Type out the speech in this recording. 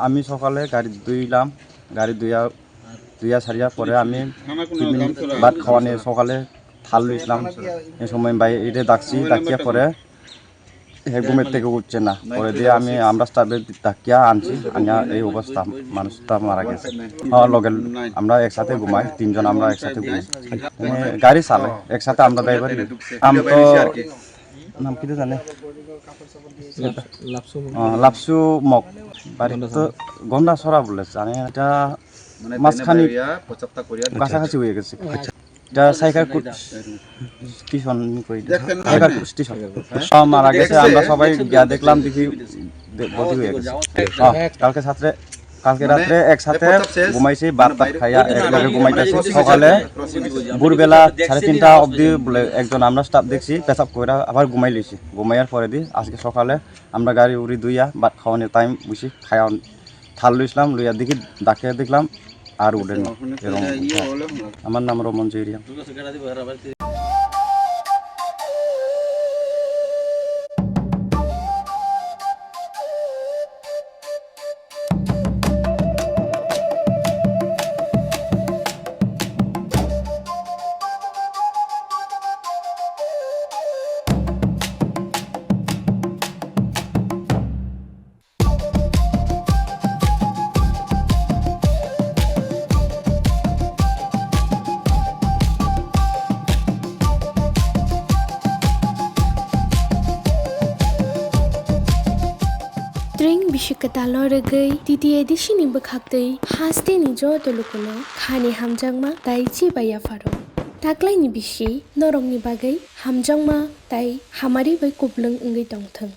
আমি সকালে গাড়ি ধুইলাম, গাড়ি ধুইয়া সারিয়া পরে আমি ভাত খাওয়া নিয়ে সকালে থাল লইছিলাম। এই সময় বাইরে ডাকিয়া পরে ঘুমের থেকে উঠছে না, পরে দিয়ে আমরা স্টাফে ডাকিয়া আনছি, আনিয়া এই অবস্থা, মানুষটা মারা গেছে। লগে আমরা একসাথে ঘুমাই, 3 জন আমরা একসাথে ঘুমাই, গাড়ি চালাই একসাথে আমরা ড্রাইভার। নাম তো নাম কি জানে, লাপসু মগ, বাড়ি তো গন্ডা সরা বলে জানে। এটা মাঝখানি কাছাকাছি হয়ে গেছে। এটা সাইকারকুট স্টেশন কই, সাইকারকুট স্টেশন মারা গেছে। আমরা সবাই গিয়া দেখলাম, দেখি বডি হয়ে গেছে। কালকে রাত্রে একসাথে ঘুমাইছি, ভাত খাইয়া একলগে ঘুমাইতেছি। সকালে ভোরবেলা 3:30 অবধি বলে একজন আমরা স্টাফ দেখছি পেশাব করে আবার ঘুমাই লইছি। ঘুমাইয়ার পরে দি আজকে সকালে আমরা গাড়ি উড়ি ধুইয়া ভাত খাওয়ানোর টাইম বুঝি খাইয়া থাল লইছিলাম, লইয়া দেখি ডাকিয়া দেখলাম আর উঠেন। আমার নাম Raman জেরিয়া। Tring bishikatalo regai titi edishi ni bakhaktei haste ni jo tolukono khani hamjangma tai chi baya faro taklai ni bishi norong ni bagai hamjangma tai hamari bai kublung ngai tongthang